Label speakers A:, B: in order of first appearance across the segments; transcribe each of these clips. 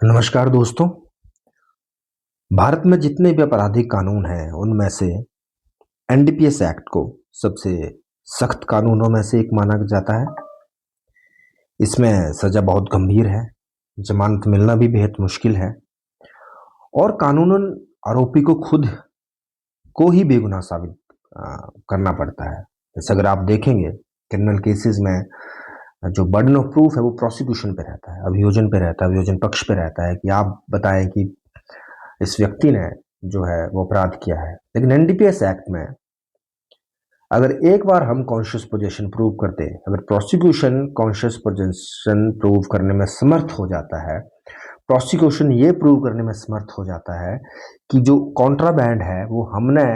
A: नमस्कार दोस्तों। भारत में जितने भी आपराधिक कानून हैं उनमें से एनडीपीएस एक्ट को सबसे सख्त कानूनों में से एक माना जाता है। इसमें सजा बहुत गंभीर है, जमानत मिलना भी बेहद मुश्किल है और कानूनन आरोपी को खुद को ही बेगुनाह साबित करना पड़ता है। जैसे अगर आप देखेंगे क्रिमिनल केसेस में जो बर्डन ऑफ प्रूफ है वो प्रोसिक्यूशन पे रहता है, अभियोजन पे रहता है, अभियोजन पक्ष पे रहता है कि आप बताएं कि इस व्यक्ति ने जो है वो अपराध किया है। लेकिन एनडीपीएस एक्ट में अगर एक बार हम कॉन्शियस पोजेशन प्रूव करते, अगर प्रोसिक्यूशन कॉन्शियस पोजेशन प्रूव करने में समर्थ हो जाता है, प्रोसिक्यूशन ये प्रूव करने में समर्थ हो जाता है कि जो कॉन्ट्राबैंड है वो हमने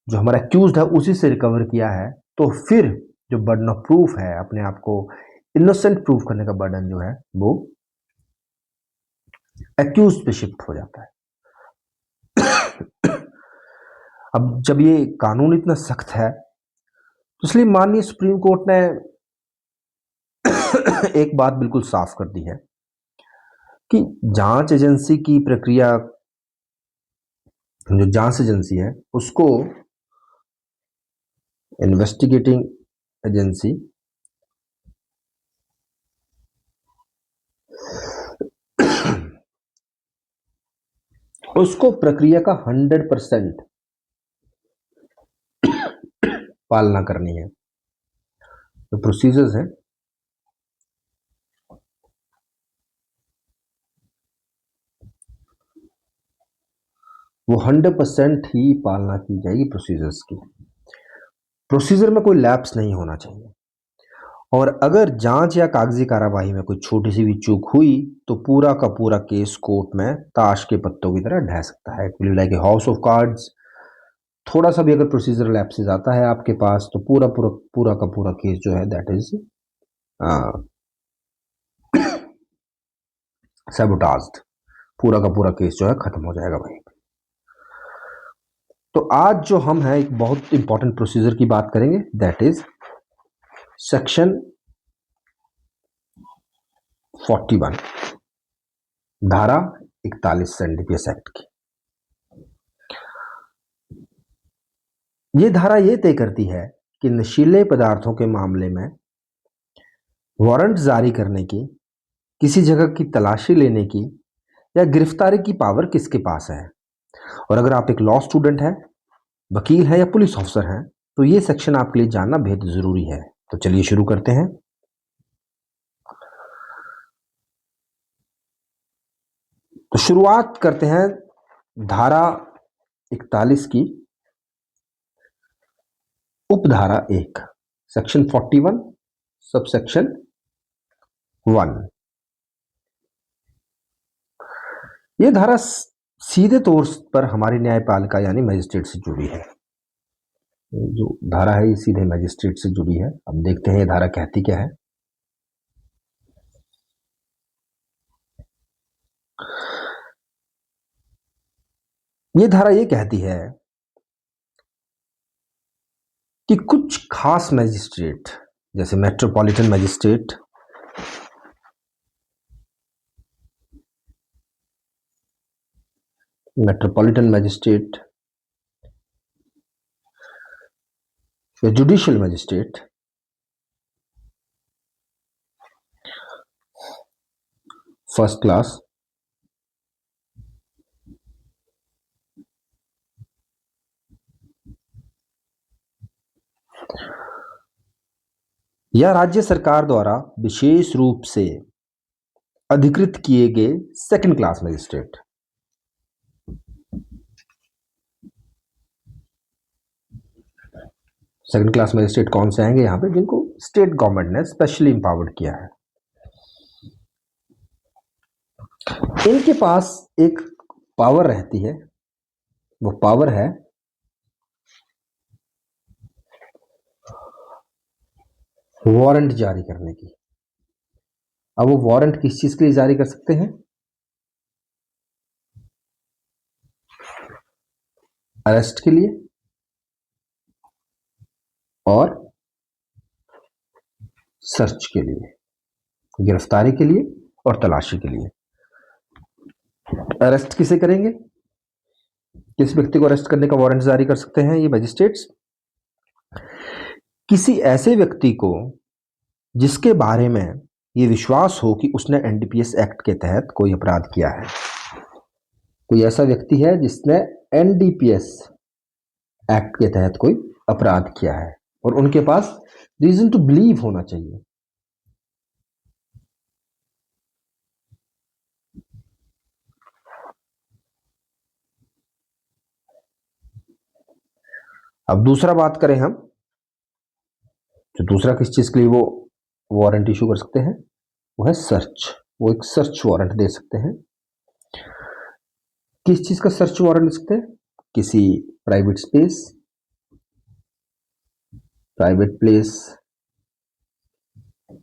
A: जो हमारा एक्यूज्ड है उसी से रिकवर किया है, तो फिर जो बर्डन ऑफ प्रूफ है, अपने आप को इनोसेंट प्रूव करने का बर्डन जो है वो एक्यूज पे शिफ्ट हो जाता है। अब जब ये कानून इतना सख्त है तो इसलिए माननीय सुप्रीम कोर्ट ने एक बात बिल्कुल साफ कर दी है कि जांच एजेंसी की प्रक्रिया, जो जांच एजेंसी है उसको इन्वेस्टिगेटिंग एजेंसी उसको प्रक्रिया का 100% पालना करनी है। जो प्रोसीजर्स हैं वो 100% ही पालना की जाएगी। प्रोसीजर्स की, प्रोसीजर में कोई लैप्स नहीं होना चाहिए और अगर जांच या कागजी कार्यवाही में कोई छोटी सी भी चूक हुई तो पूरा का पूरा केस कोर्ट में ताश के पत्तों की तरह ढह सकता है। Like a house of cards, थोड़ा सा भी अगर प्रोसीजर लैप्सेस आता है आपके पास तो पूरा पूरा पूरा का पूरा केस जो है दैट इज सैबोटाज्ड, पूरा का पूरा केस जो है खत्म हो जाएगा भाई। तो आज जो हम है एक बहुत इंपॉर्टेंट प्रोसीजर की बात करेंगे, दैट इज सेक्शन 41, धारा 41 एनडीपीएस एक्ट की। ये धारा ये तय करती है कि नशीले पदार्थों के मामले में वारंट जारी करने की, किसी जगह की तलाशी लेने की या गिरफ्तारी की पावर किसके पास है। और अगर आप एक लॉ स्टूडेंट हैं, वकील हैं या पुलिस ऑफिसर हैं तो ये सेक्शन आपके लिए जानना बेहद जरूरी है। तो चलिए शुरू करते हैं। तो शुरुआत करते हैं धारा 41 की उपधारा 1, सेक्शन 41 सब सेक्शन 1। यह धारा सीधे तौर पर हमारी न्यायपालिका यानी मजिस्ट्रेट से जुड़ी है। जो धारा है ये सीधे मजिस्ट्रेट से जुड़ी है। अब देखते हैं ये धारा कहती क्या है। ये धारा ये कहती है कि कुछ खास मजिस्ट्रेट, जैसे metropolitan magistrate, judicial magistrate, first class, या राज्य सरकार द्वारा विशेष रूप से अधिकृत किए गए second class magistrate. Second class magistrate कौन से आएंगे यहां पे? जिनको स्टेट गवर्नमेंट ने स्पेशली इंपावर्ड किया है। इनके पास एक पावर रहती है, वो पावर है वारंट जारी करने की। अब वो वारंट किस चीज के लिए जारी कर सकते हैं? अरेस्ट के लिए और सर्च के लिए, गिरफ्तारी के लिए और तलाशी के लिए। अरेस्ट किसे करेंगे, किस व्यक्ति को अरेस्ट करने का वारंट जारी कर सकते हैं ये मजिस्ट्रेट्स? किसी ऐसे व्यक्ति को जिसके बारे में ये विश्वास हो कि उसने एनडीपीएस एक्ट के तहत कोई अपराध किया है। कोई ऐसा व्यक्ति है जिसने एनडीपीएस एक्ट के तहत कोई अपराध किया है और उनके पास रीजन टू बिलीव होना चाहिए। अब दूसरा बात करें हम, तो दूसरा किस चीज के लिए वो वारंट इशू कर सकते हैं, वो है सर्च। वो एक सर्च वारंट दे सकते हैं। किस चीज का सर्च वारंट दे सकते हैं? किसी प्राइवेट स्पेस, प्राइवेट प्लेस,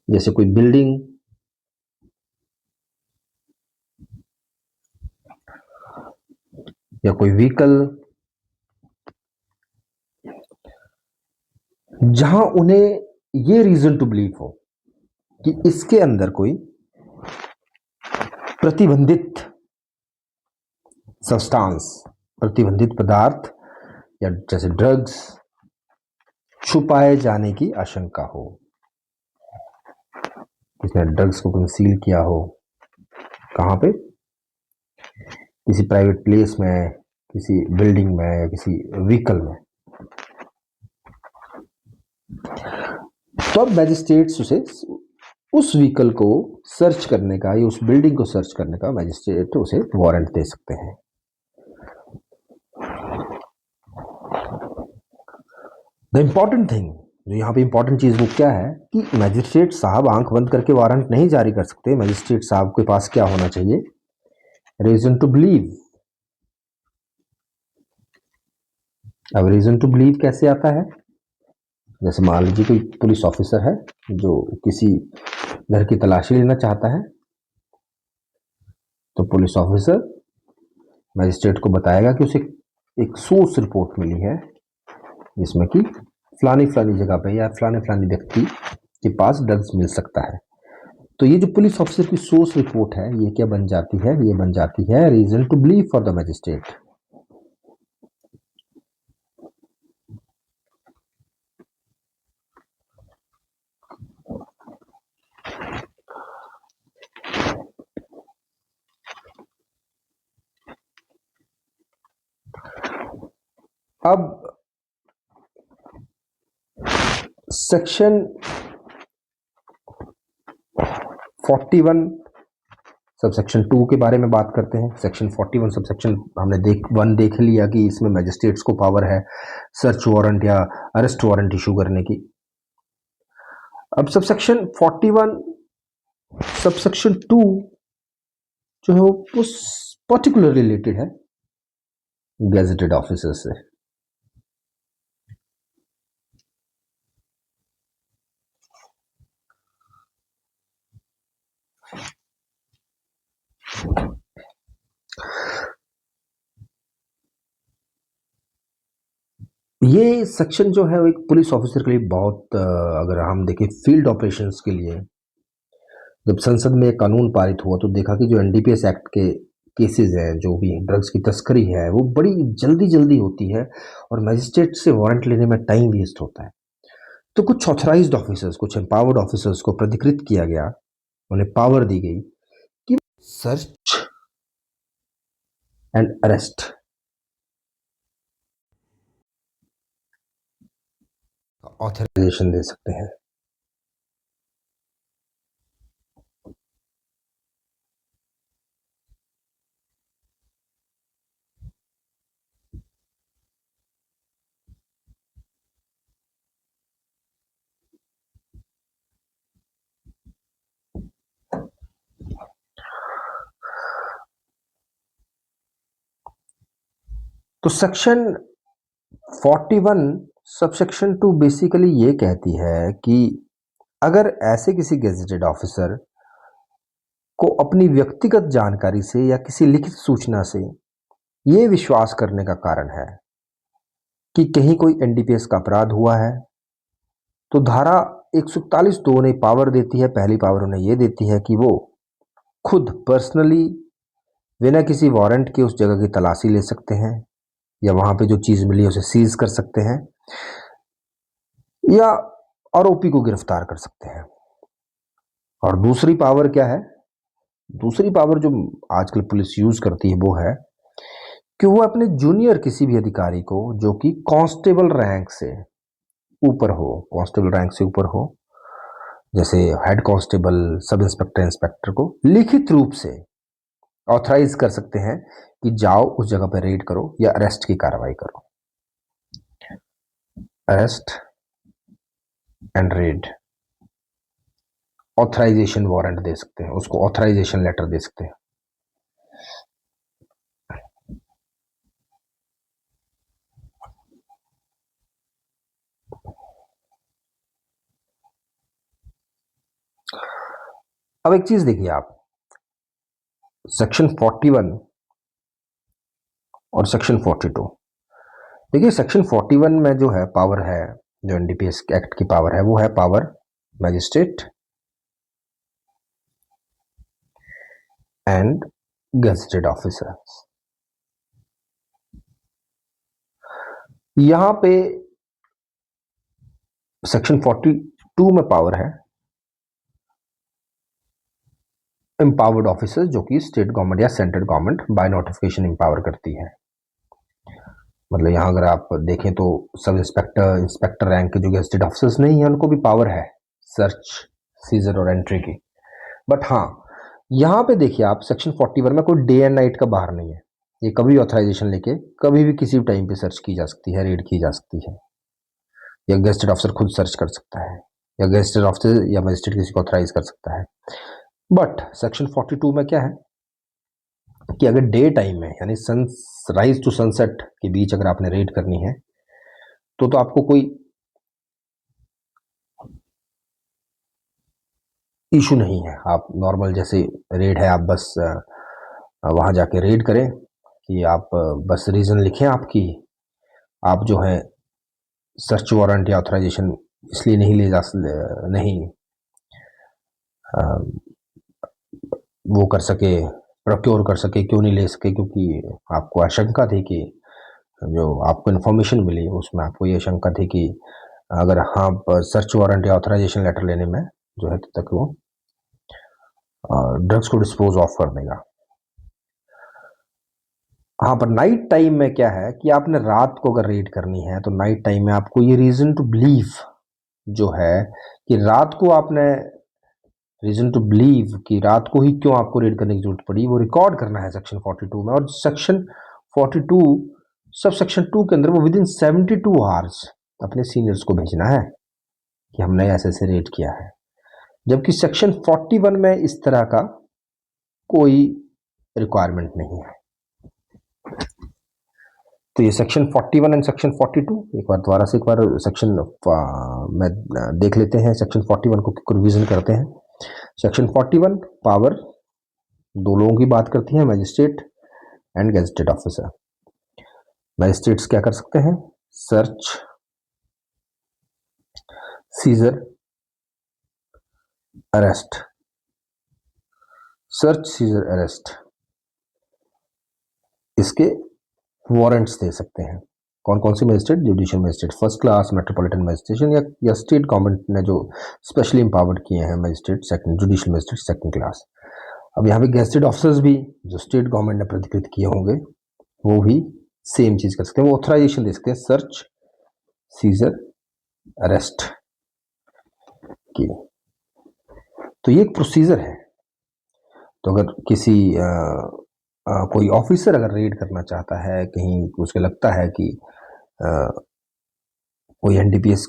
A: जैसे कोई बिल्डिंग, या कोई व्हीकल, जहां उन्हें ये रीजन टू बिलीव हो कि इसके अंदर कोई प्रतिबंधित सब्सटेंस, प्रतिबंधित पदार्थ या जैसे ड्रग्स छुपाए जाने की आशंका हो, किसने ड्रग्स को कंसील किया हो, कहां पे, किसी प्राइवेट प्लेस में, किसी बिल्डिंग में या किसी व्हीकल में, तो अब मैजिस्ट्रेट्स उसे उस व्हीकल को सर्च करने का या उस बिल्डिंग को सर्च करने का मैजिस्ट्रेट उसे वारंट दे सकते हैं। द इंपॉर्टेंट थिंग, जो यहाँ पे इंपॉर्टेंट चीज वो क्या है कि मैजिस्ट्रेट साहब आंख बंद करके वारंट नहीं जारी कर सकते। मैजिस्ट्रेट साहब के पास क्या होना चाहिए, रीजन टू बिलीव। अब रीजन टू बिलीव कैसे आता है? जैसे मान लीजिए कोई पुलिस ऑफिसर है जो किसी घर की तलाशी लेना चाहता है, तो पुलिस ऑफिसर मैजिस्ट्रेट को बताएगा कि उसे एक सोर्स रिपोर्ट मिली है जिसमें कि फलानी फलानी जगह पे या फलाने फलानी व्यक्ति के पास ड्रग्स मिल सकता है। तो ये जो पुलिस ऑफिसर की सोर्स रिपोर्ट है, ये क्या बन जाती है, ये बन जाती है reason to believe for the magistrate. अब सेक्शन 41 सबसेक्शन 2 के बारे में बात करते हैं। सेक्शन 41 सबसेक्शन हमने देख लिया कि इसमें मैजिस्ट्रेट्स को पावर है सर्च वारंट या अरेस्ट वारंट इशू करने की। अब सबसेक्शन 41 सबसेक्शन 2 जो है वो पर्टिकुलर रिलेटेड है गैजेटेड ऑफिसर से। ये सेक्शन जो है वो एक पुलिस ऑफिसर के लिए बहुत अगर हम देखें फील्ड ऑपरेशंस के लिए, जब संसद में कानून पारित हुआ तो देखा कि जो एनडीपीएस एक्ट के केसेस हैं, जो भी ड्रग्स की तस्करी है, वो बड़ी जल्दी जल्दी होती है और मैजिस्ट्रेट से वारंट लेने में टाइम वेस्ट होता है। तो कुछ ऑथराइज्ड ऑफिसर्स, कुछ एम्पावर्ड ऑफिसर्स को प्राधिकृत किया गया, उन्हें पावर दी गई कि सर्च एंड अरेस्ट ऑथराइजेशन दे सकते हैं। तो सेक्शन 41 सबसेक्शन 2 बेसिकली ये कहती है कि अगर ऐसे किसी गेजेटेड ऑफिसर को अपनी व्यक्तिगत जानकारी से या किसी लिखित सूचना से ये विश्वास करने का कारण है कि कहीं कोई एनडीपीएस का अपराध हुआ है, तो धारा 141(2) उन्हें पावर देती है। पहली पावर उन्हें यह देती है कि वो खुद पर्सनली बिना किसी वारंट के उस जगह की तलाशी ले सकते हैं, या वहां पे जो चीज मिली है उसे सीज कर सकते हैं, या आरोपी को गिरफ्तार कर सकते हैं। और दूसरी पावर क्या है? दूसरी पावर जो आजकल पुलिस यूज करती है वो है कि वो अपने जूनियर किसी भी अधिकारी को, जो कि कांस्टेबल रैंक से ऊपर हो, कांस्टेबल रैंक से ऊपर हो, जैसे head constable, sub inspector, inspector को लिखित रूप से ऑथराइज कर सकते हैं कि जाओ उस जगह पर रेड करो या अरेस्ट की कार्रवाई करो। Arrest and raid, authorization warrant दे सकते हैं, उसको ऑथराइजेशन लेटर दे सकते हैं। अब एक चीज देखिए आप, सेक्शन 41 और सेक्शन 42। देखिए सेक्शन 41 में जो है पावर है, जो एनडीपीएस एक्ट की पावर है, वो है power magistrate and gazetted officers. यहां पे सेक्शन 42 में पावर है एम्पावर्ड ऑफिसर्स, जो कि स्टेट गवर्नमेंट या central government by notification empower करती है। मतलब यहां अगर आप देखें तो सब इंस्पेक्टर, इंस्पेक्टर रैंक के जो गेजेटेड ऑफिसर्स नहीं है उनको भी पावर है सर्च, सीजर और एंट्री की। बट हाँ, यहां पे देखिए आप सेक्शन 41 में कोई डे एंड नाइट का बाहर नहीं है। ये कभी ऑथराइजेशन लेके कभी भी किसी भी टाइम पे सर्च की जा सकती है, रेड की जा सकती है, या गेजेटेड ऑफिसर खुद सर्च कर सकता है, या गेजेटेड ऑफिसर या मजिस्ट्रेट किसी को ऑथराइज कर सकता है। बट सेक्शन 42 में क्या है कि अगर डे टाइम में, यानी सनराइज टू सनसेट के बीच अगर आपने रेड करनी है तो आपको कोई इशू नहीं है। आप नॉर्मल जैसे रेड है, आप बस वहां जाके रेड करें, कि आप बस रीजन लिखें आपकी, आप जो है सर्च वारंट या ऑथराइजेशन इसलिए नहीं ले जा नहीं वो कर सके, प्रोक्योर कर सके, क्यों नहीं ले सके, क्योंकि आपको आशंका थी कि जो आपको इन्फॉर्मेशन मिली उसमें आपको ये आशंका थी कि अगर हाँ सर्च वारंट या ऑथराइजेशन लेटर लेने में जो है तब तक वो ड्रग्स को डिस्पोज ऑफ कर देगा। हाँ, पर नाइट टाइम में क्या है कि आपने रात को अगर रेड करनी है तो नाइट टाइम में आपको ये रीजन टू बिलीव जो है कि रात को आपने रीजन टू बिलीव कि रात को ही क्यों आपको रेड करने की जरूरत पड़ी, वो रिकॉर्ड करना है सेक्शन 42 में। और सेक्शन 42 सब सेक्शन 2 के अंदर वो विद इन 72 आवर्स अपने सीनियर्स को भेजना है कि हमने ऐसे ऐसे रेड किया है। जबकि सेक्शन 41 में इस तरह का कोई रिक्वायरमेंट नहीं है। तो ये सेक्शन 41 एंड सेक्शन 42 एक बार दोबारा से एक बार सेक्शन में देख लेते हैं। सेक्शन 41 को रिवीजन करते हैं। सेक्शन 41 पावर दो लोगों की बात करती है, magistrate and gazetted officer. Magistrates क्या कर सकते हैं? Search, seizure, arrest, search, seizure, arrest, इसके वारंट्स दे सकते हैं। कौन कौन से magistrate? Judicial magistrate first class, metropolitan magistration, या स्टेट गवर्नमेंट ने जो स्पेशली इंपावर्ड किए हैं magistrate second, judicial magistrate second class. अब यहाँ पे गेजेटेड ऑफिसर्स भी जो स्टेट गवर्नमेंट ने प्राधिकृत किए होंगे वो भी सेम चीज कर सकते हैं, वो ऑथराइजेशन दे सकते हैं सर्च, सीजर, अरेस्ट की। तो ये एक प्रोसीजर है। तो अगर किसी कोई ऑफिसर अगर रेड करना चाहता है कहीं, उसको लगता है कि कोई एनडीपीएस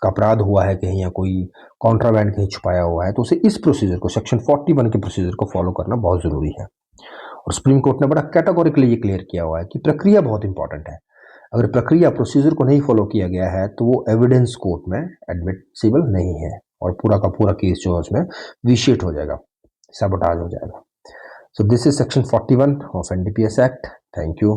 A: का अपराध हुआ है कहीं, या कोई कॉन्ट्राबैंड कहीं छुपाया हुआ है, तो उसे इस प्रोसीजर को, सेक्शन 41 के प्रोसीजर को फॉलो करना बहुत जरूरी है। और सुप्रीम कोर्ट ने बड़ा कैटेगोरिकली ये क्लियर किया हुआ है कि प्रक्रिया बहुत इंपॉर्टेंट है। अगर प्रक्रिया, प्रोसीजर को नहीं फॉलो किया गया है तो वो एविडेंस कोर्ट में एडमिसिबल नहीं है, और पूरा का पूरा केस जो है उसमें विशिएट हो जाएगा, सबोटाज हो जाएगा। So this is section 41 of NDPS Act. Thank you.